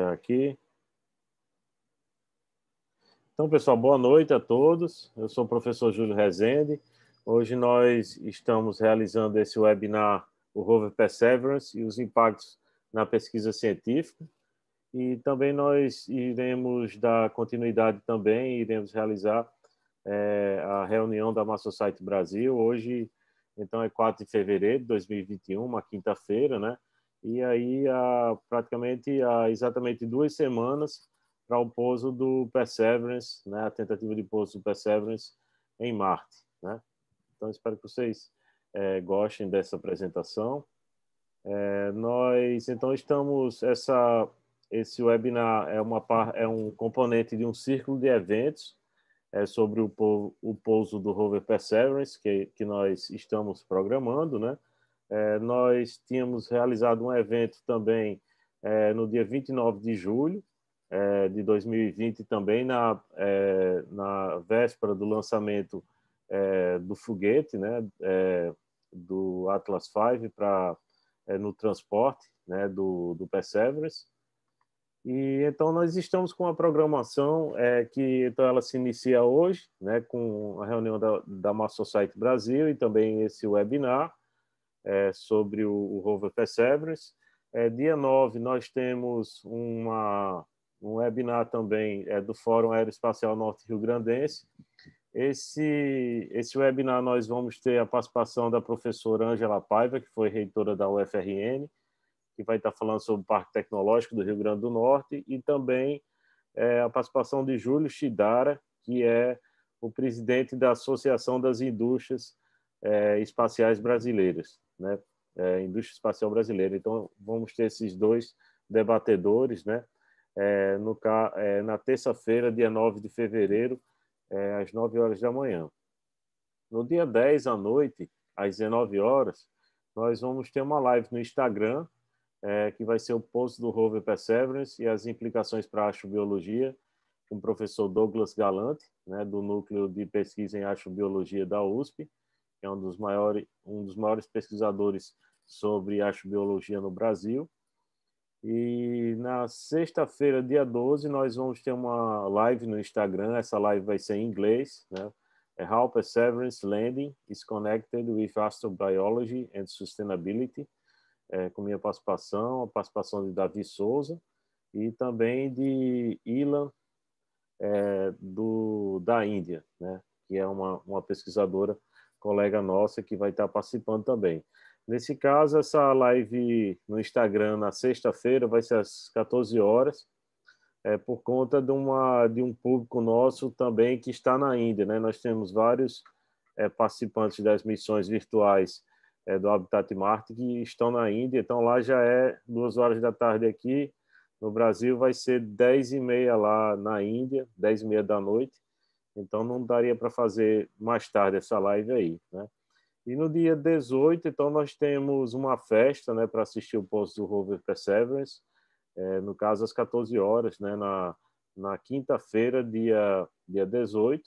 Aqui. Então, pessoal, boa noite a todos. Eu sou o professor Júlio Rezende. Hoje nós estamos realizando esse webinar, o Rover Perseverance e os impactos na pesquisa científica. E também nós iremos dar continuidade também, iremos realizar a reunião da Mass Society Brasil. Hoje, então, é 4 de fevereiro de 2021, uma quinta-feira, né? E aí, praticamente há exatamente 2 semanas para o pouso do Perseverance, né? A tentativa de pouso do Perseverance em Marte, né? Então, espero que vocês gostem dessa apresentação. Nós, então, esse webinar é um componente de um círculo de eventos sobre o pouso do Rover Perseverance, que nós estamos programando, né? Nós tínhamos realizado um evento também no dia 29 de julho de 2020, também na véspera do lançamento do foguete, né? Do Atlas V no transporte, né? do Perseverance. E então nós estamos com uma programação que então ela se inicia hoje, né, com a reunião da Mass Society Brasil e também esse webinar sobre o Rover Perseverance. Dia 9 nós temos um webinar também do Fórum Aeroespacial Norte Rio Grandense. Esse webinar nós vamos ter a participação da professora Ângela Paiva, que foi reitora da UFRN, que vai estar falando sobre o Parque Tecnológico do Rio Grande do Norte, e também a participação de Júlio Shidara, que é o presidente da Associação das Indústrias Espaciais Brasileiras, né? Indústria Espacial Brasileira. Então, vamos ter esses dois debatedores, né? Na terça-feira, dia 9 de fevereiro, às 9 horas da manhã. No dia 10 à noite, às 19 horas, nós vamos ter uma live no Instagram, que vai ser o post do Rover Perseverance e as implicações para a astrobiologia, com o professor Douglas Galante, né, do Núcleo de Pesquisa em Astrobiologia da USP, que é um dos maiores pesquisadores sobre astrobiologia no Brasil. E na sexta-feira, dia 12, nós vamos ter uma live no Instagram. Essa live vai ser em inglês, né? How Perseverance Landing is Connected with Astrobiology and Sustainability, com minha participação, a participação de Davi Souza e também de Ilan, da Índia, né? Que é uma pesquisadora, colega nossa, que vai estar participando também. Nesse caso, essa live no Instagram, na sexta-feira, vai ser às 14 horas, por conta de um público nosso também que está na Índia, né? Nós temos vários participantes das missões virtuais do Habitat Marte que estão na Índia, então lá já é 2 horas da tarde aqui, no Brasil vai ser 10h30 lá na Índia, 10h30 da noite, então não daria para fazer mais tarde essa live aí, né? E no dia 18, então, nós temos uma festa, né, para assistir o pouso do Rover Perseverance, no caso, às 14 horas, né, na quinta-feira, dia 18.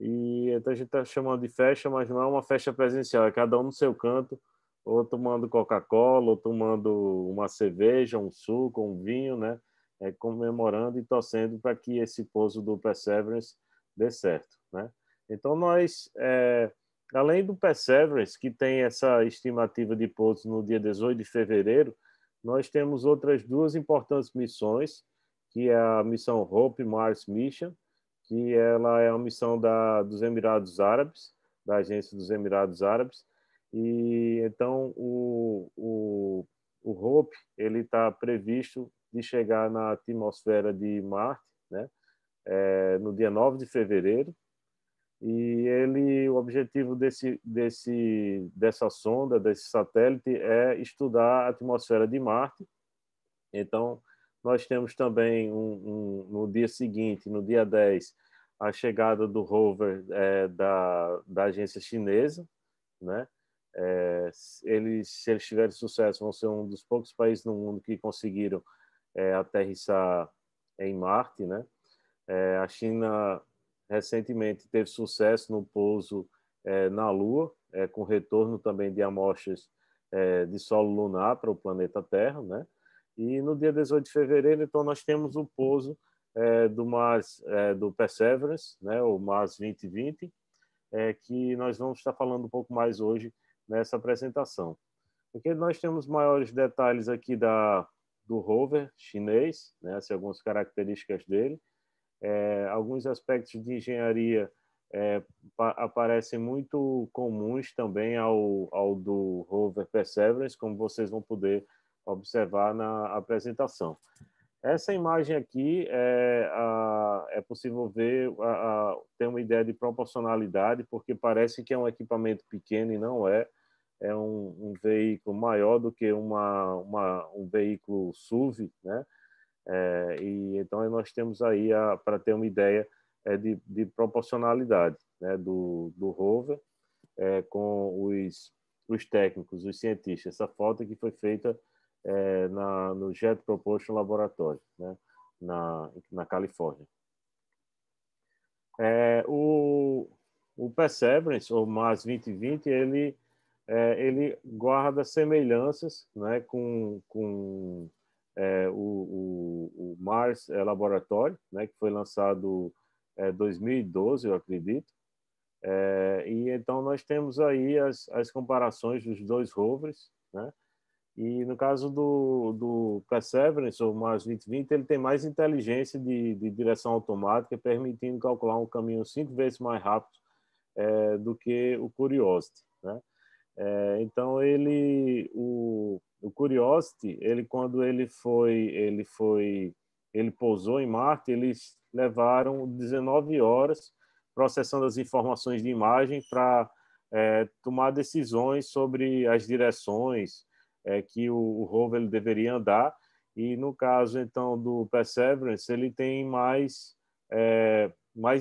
E então a gente está chamando de festa, mas não é uma festa presencial, é cada um no seu canto, ou tomando Coca-Cola, ou tomando uma cerveja, um suco, um vinho, né, comemorando e torcendo para que esse pouso do Perseverance dê certo, né? Então, nós... além do Perseverance, que tem essa estimativa de pouso no dia 18 de fevereiro, nós temos outras 2 importantes missões, que é a missão Hope Mars Mission, que ela é uma missão dos Emirados Árabes, da Agência dos Emirados Árabes, e então o Hope ele está previsto de chegar na atmosfera de Marte, né, no dia 9 de fevereiro, e o objetivo dessa sonda, desse satélite, é estudar a atmosfera de Marte. Então, nós temos também no dia seguinte, no dia 10, a chegada do rover da agência chinesa, né? Se eles tiverem sucesso, vão ser um dos poucos países no mundo que conseguiram aterrissar em Marte, né? A China recentemente teve sucesso no pouso na Lua, com retorno também de amostras de solo lunar para o planeta Terra, né? E no dia 18 de fevereiro, então, nós temos o pouso do Perseverance, né, o Mars 2020, que nós vamos estar falando um pouco mais hoje nessa apresentação. Porque nós temos maiores detalhes aqui do rover chinês, né, assim, algumas características dele, alguns aspectos de engenharia aparecem muito comuns também ao do rover Perseverance, como vocês vão poder observar na apresentação. Essa imagem aqui é possível ver, ter uma ideia de proporcionalidade, porque parece que é um equipamento pequeno e não é. É um veículo maior do que um veículo SUV, né? E então nós temos aí, para ter uma ideia de proporcionalidade, né, do rover com os técnicos, os cientistas. Essa foto que foi feita no Jet Propulsion Laboratory, né, na Califórnia. O Perseverance, ou Mars 2020, ele guarda semelhanças, né, com o Mars Laboratory, né, que foi lançado em 2012, eu acredito. E então nós temos aí as comparações dos dois rovers, né? E no caso do Perseverance, ou Mars 2020, ele tem mais inteligência de direção automática, permitindo calcular um caminho 5 vezes mais rápido do que o Curiosity, né? Então o Curiosity, quando ele pousou em Marte, eles levaram 19 horas processando as informações de imagem para tomar decisões sobre as direções que o rover deveria andar. E no caso então do Perseverance, ele tem mais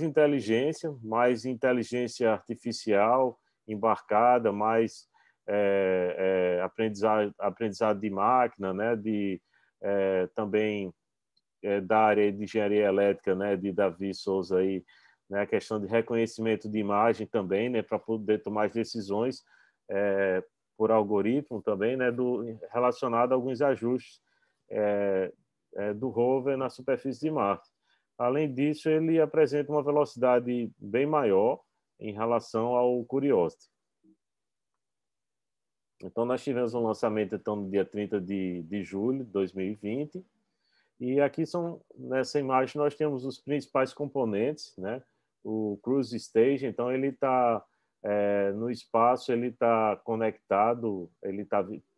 inteligência artificial embarcada, mais aprendizado de máquina, né? Também da área de engenharia elétrica, né? De Davi Souza aí, né? A questão de reconhecimento de imagem também, né? Para poder tomar as decisões por algoritmo também, né? Relacionado a alguns ajustes do rover na superfície de Marte. Além disso, ele apresenta uma velocidade bem maior em relação ao Curiosity. Então, nós tivemos um lançamento então, no dia 30 de julho de 2020. E aqui nessa imagem, nós temos os principais componentes, né? O Cruise Stage, então, ele está no espaço, ele está conectado,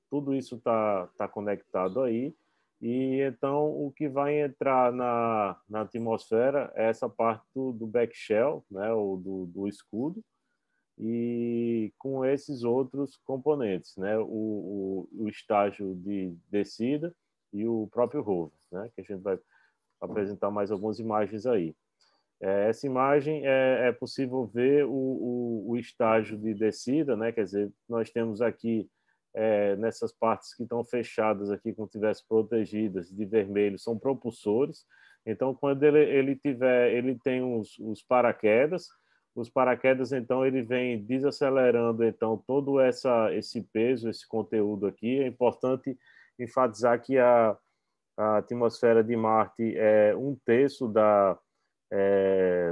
tudo isso está conectado aí. E então, o que vai entrar na atmosfera é essa parte do backshell, né? Ou do escudo, e com esses outros componentes, né? O estágio de descida e o próprio rover, né? Que a gente vai apresentar mais algumas imagens aí. Essa imagem é possível ver o estágio de descida, né? Quer dizer, nós temos aqui nessas partes que estão fechadas aqui, como tivesse protegidas de vermelho, são propulsores. Então, quando ele tem os paraquedas. Os paraquedas, então, ele vem desacelerando então todo esse peso, esse conteúdo aqui. É importante enfatizar que a atmosfera de Marte é 1/3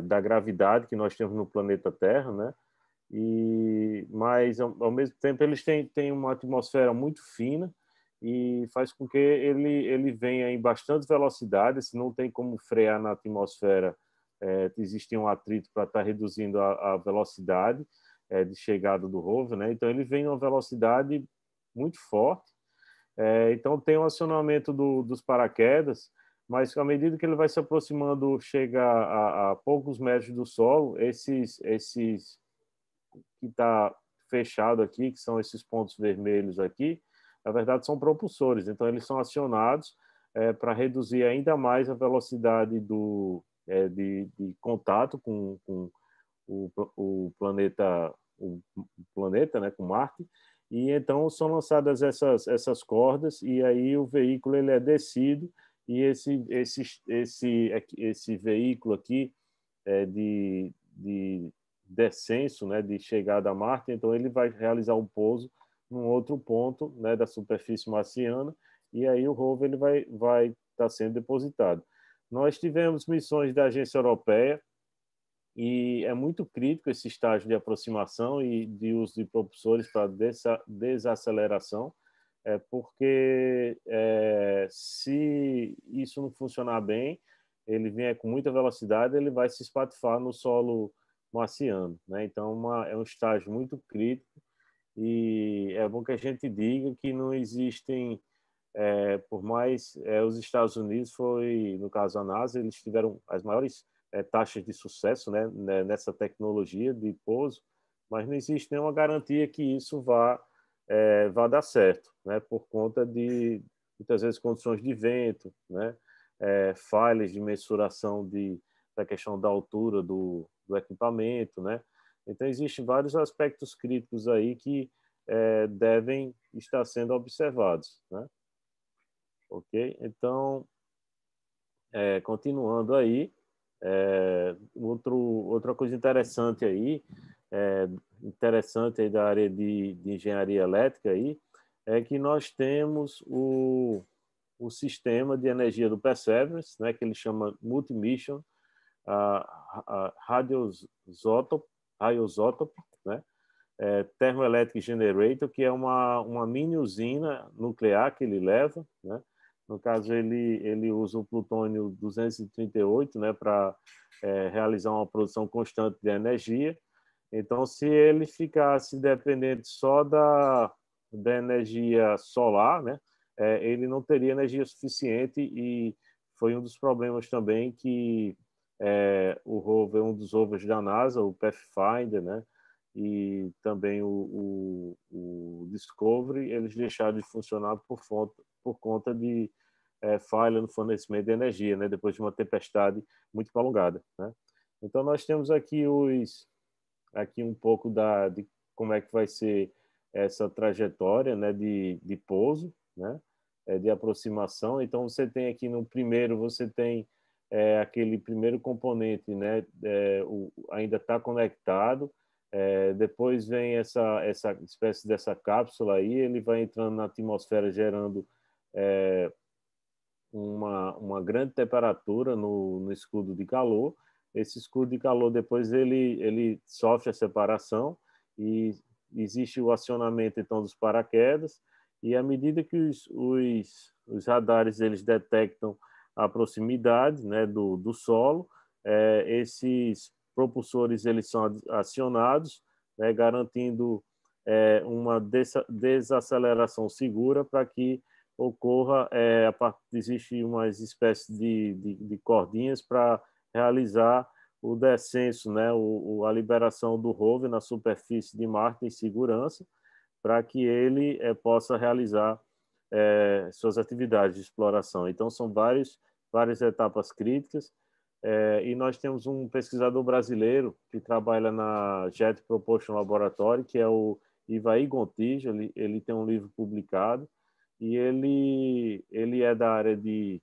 da gravidade que nós temos no planeta Terra, né? Mas, ao mesmo tempo, eles têm uma atmosfera muito fina e faz com que ele venha em bastante velocidade, se não tem como frear na atmosfera, existe um atrito para estar reduzindo a velocidade de chegada do rover, né? Então, ele vem em uma velocidade muito forte. Então, tem um acionamento dos paraquedas, mas à medida que ele vai se aproximando, chega a poucos metros do solo, esses que está fechado aqui, que são esses pontos vermelhos aqui, na verdade são propulsores, então eles são acionados para reduzir ainda mais a velocidade de contato com o planeta, né, com Marte, e então são lançadas essas cordas e aí o veículo ele é descido e esse veículo aqui de descenso, né, de chegada a Marte, então ele vai realizar um pouso num outro ponto, né, da superfície marciana, e aí o rover ele vai estar sendo depositado. Nós tivemos missões da agência europeia, e é muito crítico esse estágio de aproximação e de uso de propulsores para desaceleração, porque se isso não funcionar bem, ele vier com muita velocidade, ele vai se espatifar no solo marciano, né? Então, é um estágio muito crítico, e é bom que a gente diga que não existem, por mais os Estados Unidos foi, no caso a NASA, eles tiveram as maiores taxas de sucesso, né, nessa tecnologia de pouso, mas não existe nenhuma garantia que isso vá dar certo, né, por conta de muitas vezes condições de vento, né, falhas de mensuração da questão da altura do equipamento, né. Então existem vários aspectos críticos aí que devem estar sendo observados, né. Ok? Então, continuando aí, outra coisa interessante aí, interessante aí da área de engenharia elétrica aí, é que nós temos o sistema de energia do Perseverance, né, que ele chama Multi-Mission Radioisotope, né, Thermoelectric Generator, que é uma mini usina nuclear que ele leva, né? No caso, ele usa o plutônio 238, né, para realizar uma produção constante de energia. Então, se ele ficasse dependente só da energia solar, né, ele não teria energia suficiente, e foi um dos problemas também que o rover, um dos rovers da NASA, o Pathfinder, né, e também o Discovery, eles deixaram de funcionar por conta de falha no fornecimento de energia, né, depois de uma tempestade muito prolongada, né. Então nós temos aqui um pouco de como é que vai ser essa trajetória, né, de pouso, né, de aproximação. Então você tem aqui no primeiro, você tem aquele primeiro componente, né, ainda está conectado. Depois vem essa espécie dessa cápsula aí, ele vai entrando na atmosfera, gerando uma grande temperatura no escudo de calor. Esse escudo de calor, depois ele sofre a separação, e existe o acionamento então dos paraquedas, e à medida que os radares eles detectam a proximidade, né, do solo, esses propulsores eles são acionados, né, garantindo uma desaceleração segura para que ocorra, existe umas espécies de cordinhas para realizar o descenso, né, a liberação do rover na superfície de Marte em segurança, para que ele possa realizar suas atividades de exploração. Então, são várias etapas críticas, e nós temos um pesquisador brasileiro que trabalha na Jet Propulsion Laboratory, que é o Ivaí Gontijo. Ele tem um livro publicado, e ele é da área de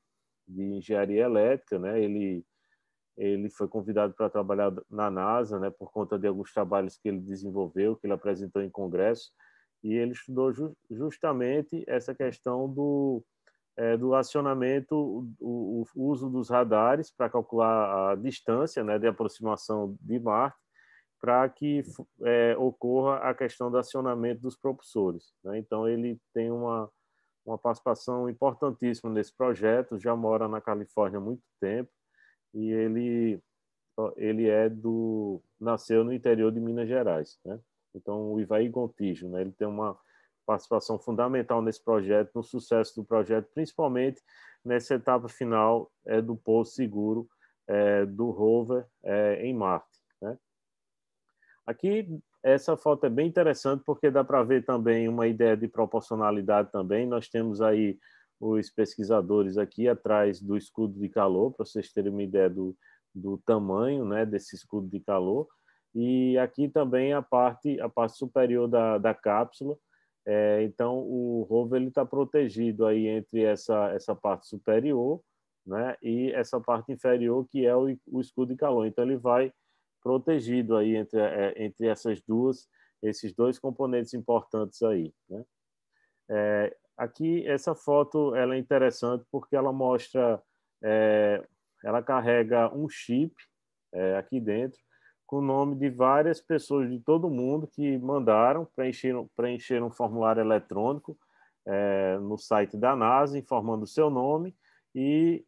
engenharia elétrica, né? Ele foi convidado para trabalhar na NASA, né, por conta de alguns trabalhos que ele desenvolveu, que ele apresentou em congresso, e ele estudou justamente essa questão do acionamento, o uso dos radares para calcular a distância, né, de aproximação de Marte, para que ocorra a questão do acionamento dos propulsores, né? Então, ele tem uma participação importantíssima nesse projeto, já mora na Califórnia há muito tempo, e ele nasceu no interior de Minas Gerais, né? Então, o Ivaí Gontijo, né, ele tem uma participação fundamental nesse projeto, no sucesso do projeto, principalmente nessa etapa final do pouso seguro do rover em Marte, né? Aqui, essa foto é bem interessante, porque dá para ver também uma ideia de proporcionalidade também. Nós temos aí os pesquisadores aqui atrás do escudo de calor, para vocês terem uma ideia do tamanho, né, desse escudo de calor. E aqui também a parte superior da cápsula. Então, o rover está protegido aí entre essa parte superior, né, e essa parte inferior, que é o escudo de calor. Então, ele vai protegido aí entre esses dois componentes importantes aí, né? Aqui, essa foto ela é interessante porque ela mostra, ela carrega um chip aqui dentro, com o nome de várias pessoas de todo mundo que mandaram preencher um formulário eletrônico no site da NASA, informando o seu nome e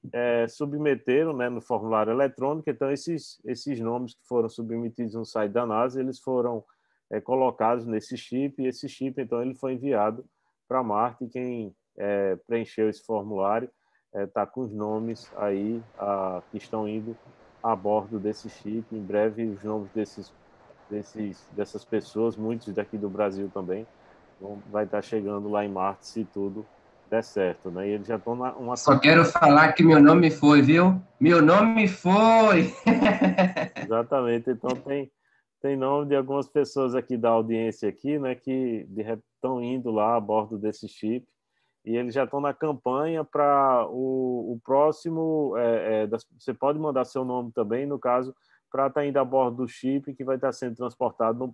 submeteram, né, no formulário eletrônico. Então, esses nomes que foram submetidos no site da NASA, eles foram colocados nesse chip, e esse chip, então, ele foi enviado para Marte, e quem preencheu esse formulário está com os nomes aí que estão indo a bordo desse chip. Em breve, os nomes dessas pessoas, muitos daqui do Brasil também, vai estar chegando lá em Marte, se tudo der certo, né? E eles já estão uma Só quero falar que meu nome foi, viu? Meu nome foi! Exatamente. Então tem nome de algumas pessoas aqui da audiência aqui, né, que de repente estão indo lá a bordo desse chip, e eles já estão na campanha para o próximo. Você pode mandar seu nome também, no caso, para estar indo a bordo do chip que vai estar sendo transportado no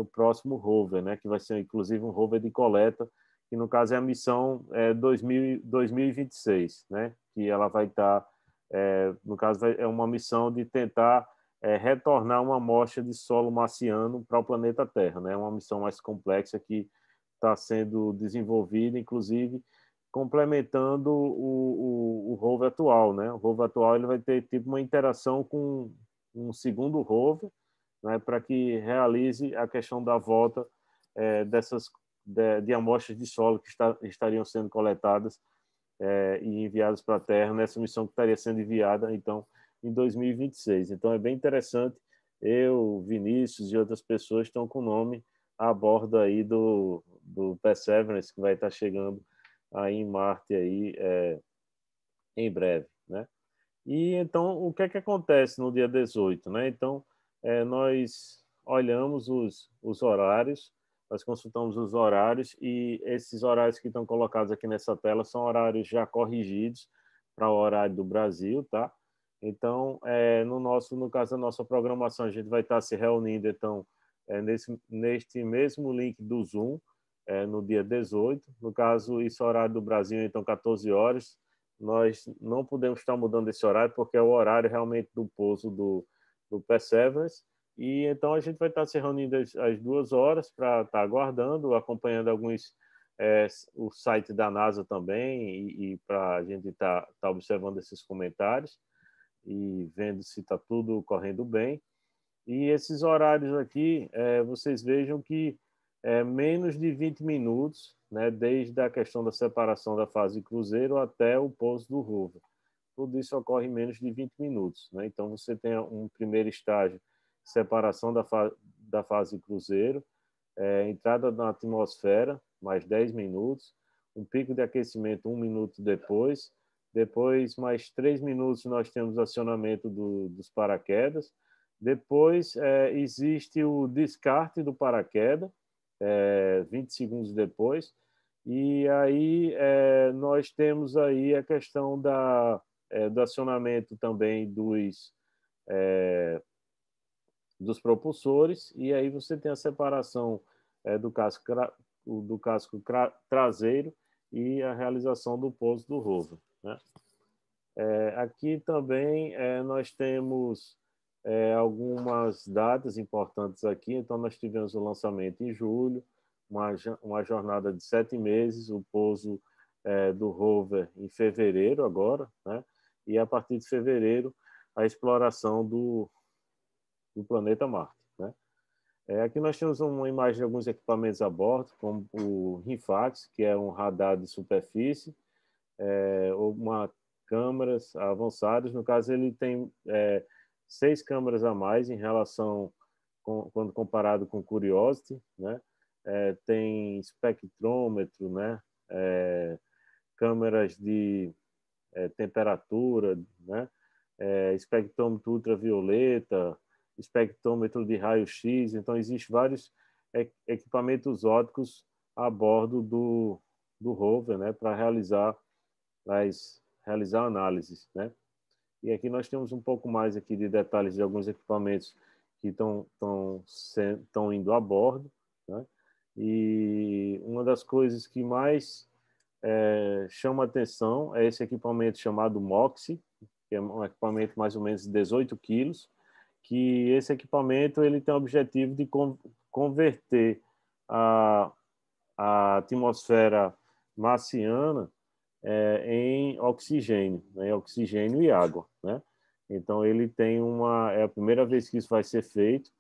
próximo rover, né, que vai ser inclusive um rover de coleta, que no caso é a missão 2026, né, que ela vai estar no caso, é uma missão de tentar retornar uma amostra de solo marciano para o planeta Terra, né? É uma missão mais complexa que está sendo desenvolvida, inclusive complementando o rover atual, né? O rover atual ele vai ter tipo uma interação com um segundo rover, né? Para que realize a questão da volta de amostras de solo que estariam sendo coletadas e enviados para a Terra nessa missão que estaria sendo enviada, então, em 2026. Então, é bem interessante. Eu, Vinícius e outras pessoas estão com o nome a bordo aí do Perseverance, que vai estar chegando aí em Marte aí, em breve, né? E então, o que é que acontece no dia 18, né? Então, nós olhamos os horários, nós consultamos os horários, e esses horários que estão colocados aqui nessa tela são horários já corrigidos para o horário do Brasil, tá? Então, no caso da nossa programação, a gente vai estar se reunindo, então, neste mesmo link do Zoom, no dia 18. No caso, isso é o horário do Brasil, então, 14 horas. Nós não podemos estar mudando esse horário, porque é o horário realmente do pouso do Perseverance. E então a gente vai estar se reunindo às 2 horas para estar aguardando, acompanhando o site da NASA também, e para a gente estar observando esses comentários e vendo se está tudo correndo bem. E esses horários aqui, vocês vejam que menos de 20 minutos, né, desde a questão da separação da fase cruzeiro até o pouso do rover. Tudo isso ocorre em menos de 20 minutos. Né? Então, você tem um primeiro estágio, separação da fase cruzeiro, entrada na atmosfera, mais 10 minutos, um pico de aquecimento 1 minuto depois mais 3 minutos nós temos acionamento dos paraquedas, depois existe o descarte do paraquedas, 20 segundos depois, e aí nós temos aí a questão do acionamento também dos propulsores, e aí você tem a separação do casco traseiro e a realização do pouso do rover. Né? Aqui também nós temos algumas datas importantes aqui. Então, nós tivemos o lançamento em julho, uma jornada de 7 meses, o pouso do rover em fevereiro agora, né? E a partir de fevereiro, a exploração do planeta Marte. Né? Aqui nós temos uma imagem de alguns equipamentos a bordo, como o RINFAX, que é um radar de superfície, uma câmeras avançadas. No caso, ele tem 6 câmeras a mais em relação quando comparado com Curiosity, né? Tem espectrômetro, né? Câmeras de temperatura, né? Espectrômetro ultravioleta, espectrômetro de raio-x. Então, existem vários equipamentos ópticos a bordo do rover, né? Para realizar análises, né? E aqui nós temos um pouco mais aqui de detalhes de alguns equipamentos que estão indo a bordo, né? E uma das coisas que mais chama atenção é esse equipamento chamado MOXIE, que é um equipamento mais ou menos de 18 quilos, que esse equipamento ele tem o objetivo de converter a atmosfera marciana em oxigênio, né? Oxigênio e água, né? Então ele tem é a primeira vez que isso vai ser feito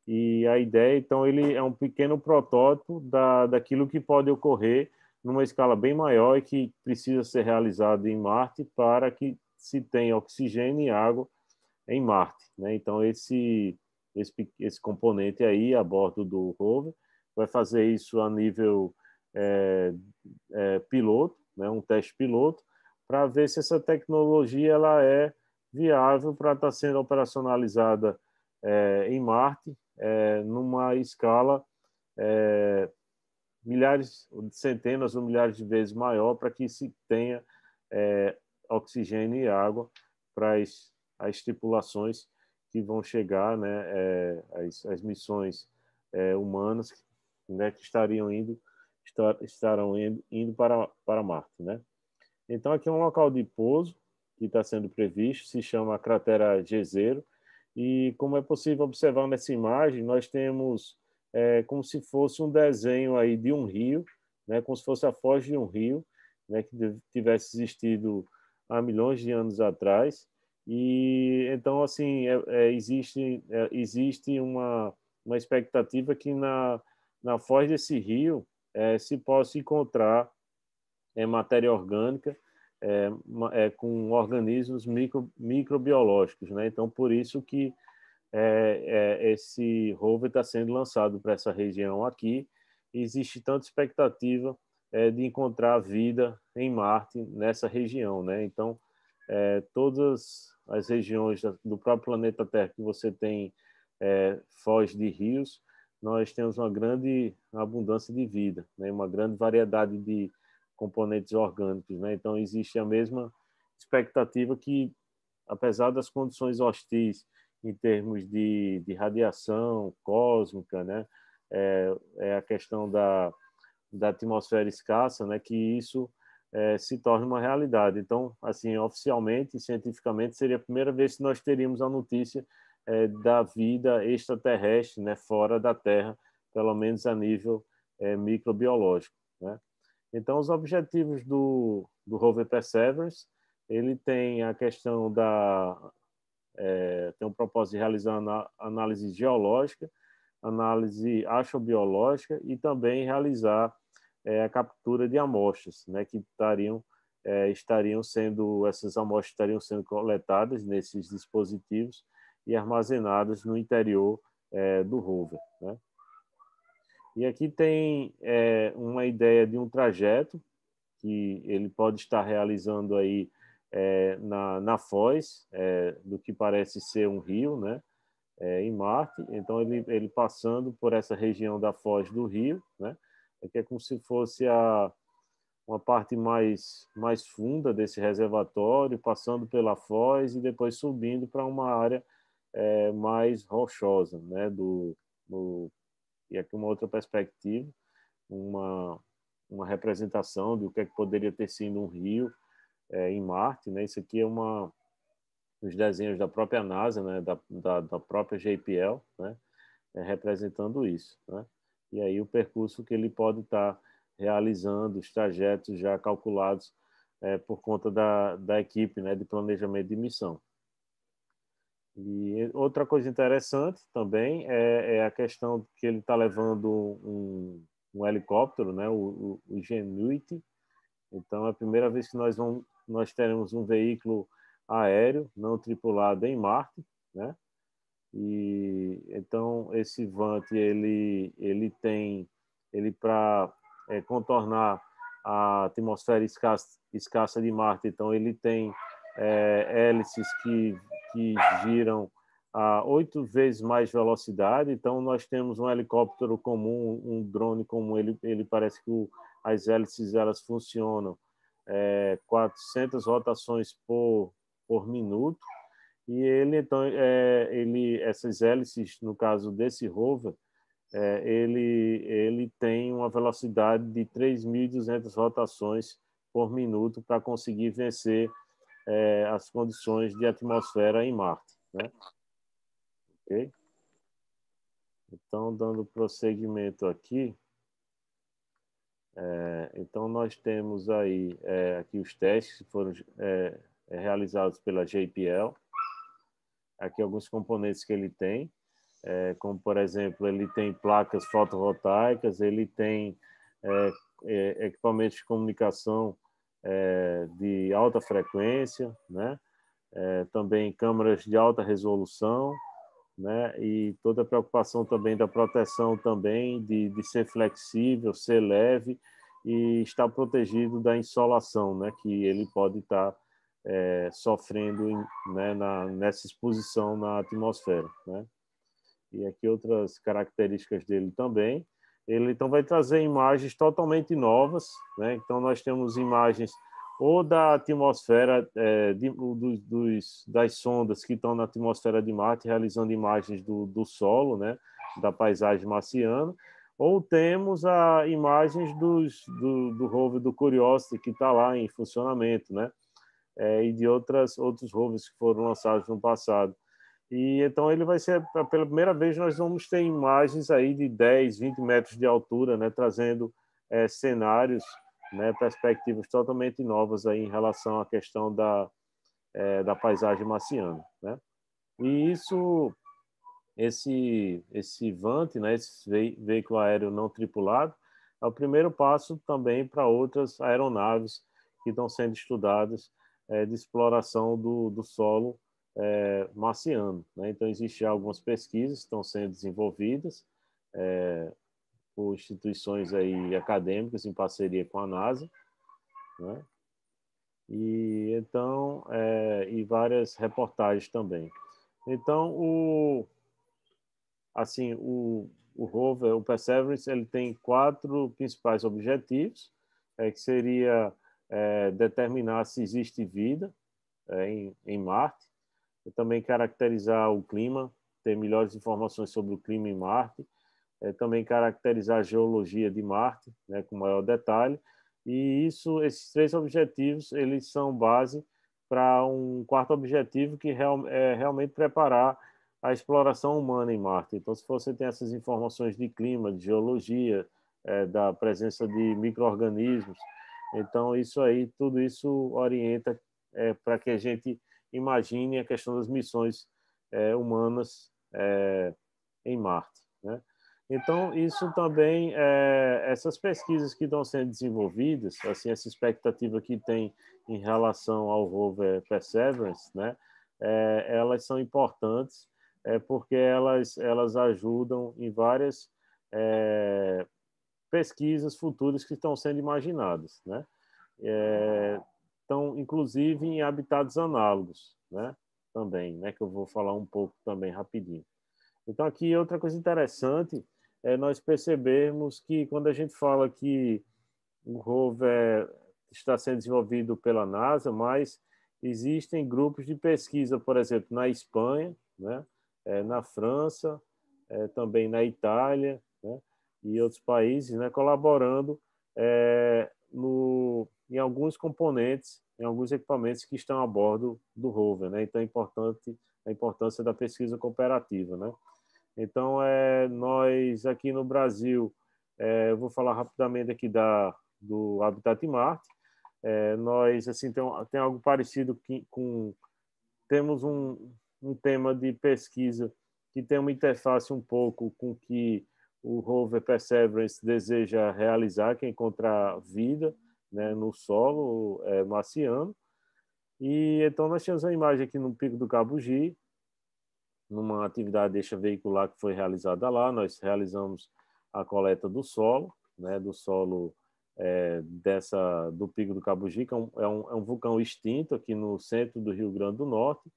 e a ideia, então ele é um pequeno protótipo daquilo que pode ocorrer numa escala bem maior e que precisa ser realizado em Marte para que se tenha oxigênio e água em Marte, né? Então esse componente aí a bordo do rover vai fazer isso a nível piloto, né? Um teste piloto para ver se essa tecnologia ela é viável para estar sendo operacionalizada em Marte numa escala milhares, centenas ou milhares de vezes maior para que se tenha oxigênio e água para as tripulações que vão chegar, né, as missões humanas, né, que estarão indo para Marte, né? Então aqui é um local de pouso que está sendo previsto, se chama Cratera Jezero, e como é possível observar nessa imagem, nós temos como se fosse um desenho aí de um rio, né, como se fosse a foz de um rio, né, que tivesse existido há milhões de anos atrás. E então assim existe uma expectativa que na foz desse rio se possa encontrar matéria orgânica com organismos microbiológicos, né? Então por isso que esse rover está sendo lançado para essa região aqui. E existe tanta expectativa de encontrar vida em Marte nessa região, né? Então todas as regiões do próprio planeta Terra que você tem foz de rios, nós temos uma grande abundância de vida, né? Uma grande variedade de componentes orgânicos, né? Então existe a mesma expectativa que, apesar das condições hostis em termos de radiação cósmica, né? É a questão da atmosfera escassa, né? Que isso se torne uma realidade. Então, assim, oficialmente, cientificamente, seria a primeira vez que nós teríamos a notícia da vida extraterrestre, né? Fora da Terra, pelo menos a nível microbiológico, né? Então, os objetivos do rover Perseverance, ele tem a questão tem um propósito de realizar análise geológica, análise astrobiológica e também realizar a captura de amostras, né, que estariam sendo, essas amostras estariam sendo coletadas nesses dispositivos e armazenadas no interior do rover, né? E aqui tem uma ideia de um trajeto que ele pode estar realizando aí na foz do que parece ser um rio, né, em Marte. Então ele passando por essa região da foz do rio, né, que é como se fosse uma parte mais funda desse reservatório, passando pela foz e depois subindo para uma área mais rochosa, né, e aqui uma outra perspectiva, uma representação do que poderia ter sido um rio em Marte, né? Isso aqui é os desenhos da própria NASA, né? Da própria JPL, né? Representando isso, né? E aí o percurso que ele pode estar realizando, os trajetos já calculados por conta da equipe, né? De planejamento de missão. E outra coisa interessante também é a questão que ele está levando um helicóptero, né? O Ingenuity. Então, é a primeira vez que nós teremos um veículo aéreo não tripulado em Marte, né? E então esse Vant ele para contornar a atmosfera escassa de Marte, então ele tem hélices que giram a 8 vezes mais velocidade. Então nós temos um helicóptero comum, um drone comum, ele parece que as hélices elas funcionam 400 rotações por minuto. E ele, então, essas hélices, no caso desse rover, ele tem uma velocidade de 3.200 rotações por minuto para conseguir vencer as condições de atmosfera em Marte, né? Ok? Então, dando prosseguimento aqui, então nós temos aí aqui os testes que foram realizados pela JPL, aqui alguns componentes que ele tem, como, por exemplo, ele tem placas fotovoltaicas, ele tem equipamentos de comunicação de alta frequência, né? Também câmeras de alta resolução, né? E toda a preocupação também da proteção também, de ser flexível, ser leve e estar protegido da insolação, né? Que ele pode estar sofrendo, né? Nessa exposição na atmosfera, né? E aqui outras características dele também. Ele então vai trazer imagens totalmente novas, né? Então nós temos imagens ou da atmosfera, das sondas que estão na atmosfera de Marte, realizando imagens do solo, né? Da paisagem marciana, ou temos imagens do rover do Curiosity, que está lá em funcionamento, né? E de outros rovers que foram lançados no passado. E então ele vai ser, pela primeira vez, nós vamos ter imagens aí de 10, 20 metros de altura, né, trazendo cenários, né, perspectivas totalmente novas aí em relação à questão da paisagem marciana, né? E esse VANT, né, esse veículo aéreo não tripulado, é o primeiro passo também para outras aeronaves que estão sendo estudadas de exploração do solo marciano, né? Então, existem algumas pesquisas que estão sendo desenvolvidas por instituições aí acadêmicas em parceria com a NASA, né? E então e várias reportagens também. Então, o rover, o Perseverance, ele tem 4 principais objetivos, que seria determinar se existe vida em Marte, e também caracterizar o clima, ter melhores informações sobre o clima em Marte, também caracterizar a geologia de Marte, né, com maior detalhe. E esses 3 objetivos, eles são base para um 4º objetivo, que é realmente preparar a exploração humana em Marte. Então, se você tem essas informações de clima, de geologia, da presença de micro-organismos, então isso aí, tudo isso orienta para que a gente imagine a questão das missões humanas em Marte, né? Então, isso também, essas pesquisas que estão sendo desenvolvidas, assim, essa expectativa que tem em relação ao rover Perseverance, né, elas são importantes, porque elas ajudam em várias pesquisas futuras que estão sendo imaginadas, né? Então, inclusive em habitats análogos, né? Também, né? Que eu vou falar um pouco também rapidinho. Então, aqui outra coisa interessante é nós percebermos que quando a gente fala que o rover está sendo desenvolvido pela NASA, mas existem grupos de pesquisa, por exemplo, na Espanha, né? Na França, também na Itália, né? E outros países, né? Colaborando em alguns componentes, em alguns equipamentos que estão a bordo do rover, né? Então é importante a importância da pesquisa cooperativa, né? Então, nós aqui no Brasil, eu vou falar rapidamente aqui do Habitat Marte. Nós, assim, tem algo parecido temos um tema de pesquisa que tem uma interface um pouco com o que o rover Perseverance deseja realizar, que é encontrar vida, né, no solo marciano. E então nós temos a imagem aqui no Pico do Cabugi, numa atividade extraveicular que foi realizada lá. Nós realizamos a coleta do solo, né, do solo do Pico do Cabugi, que é um vulcão extinto aqui no centro do Rio Grande do Norte.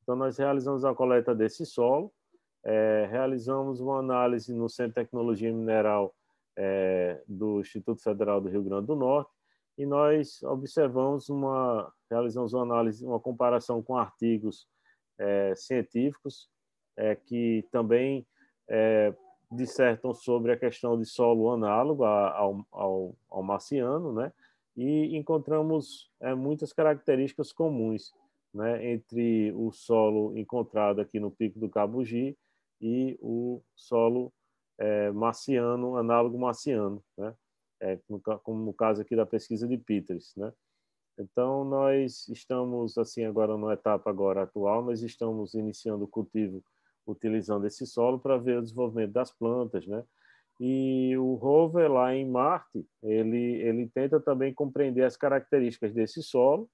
Então, nós realizamos a coleta desse solo, realizamos uma análise no Centro de Tecnologia Mineral do Instituto Federal do Rio Grande do Norte, e nós realizamos uma análise, uma comparação com artigos científicos que também dissertam sobre a questão de solo análogo ao marciano, né? E encontramos muitas características comuns, né, entre o solo encontrado aqui no Pico do Cabugi e o solo marciano, análogo marciano, né? Como no caso aqui da pesquisa de Peters, né? Então, nós estamos, assim, agora na etapa agora atual, nós estamos iniciando o cultivo utilizando esse solo para ver o desenvolvimento das plantas, né? E o rover lá em Marte, ele tenta também compreender as características desse solo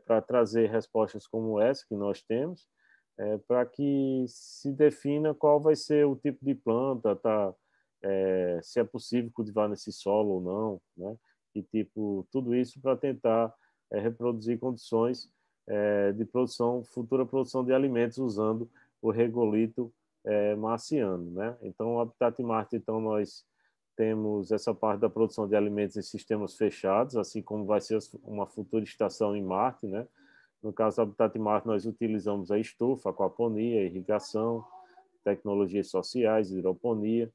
para trazer respostas como essa que nós temos, para que se defina qual vai ser o tipo de planta, tá? Se é possível cultivar nesse solo ou não, né? E tipo tudo isso para tentar reproduzir condições de produção, futura produção de alimentos usando o regolito marciano, né? Então, o Habitat Marte, então nós temos essa parte da produção de alimentos em sistemas fechados, assim como vai ser uma futura estação em Marte, né? No caso do Habitat Marte, nós utilizamos a estufa, aquaponia, irrigação, tecnologias sociais, hidroponia.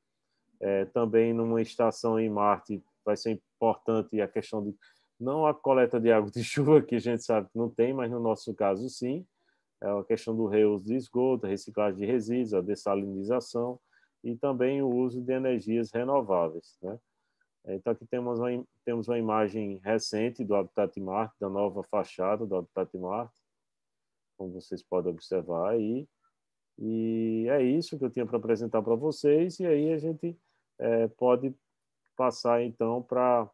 Também numa estação em Marte vai ser importante a questão de não a coleta de água de chuva, que a gente sabe que não tem, mas no nosso caso sim, é a questão do reuso de esgoto, a reciclagem de resíduos, a dessalinização e também o uso de energias renováveis, né? Então aqui temos uma imagem recente do Habitat Marte, da nova fachada do Habitat Marte, como vocês podem observar aí. E é isso que eu tinha para apresentar para vocês, e aí a gente pode passar então para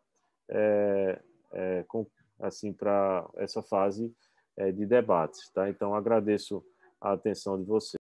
assim para essa fase de debates, tá? Então agradeço a atenção de vocês.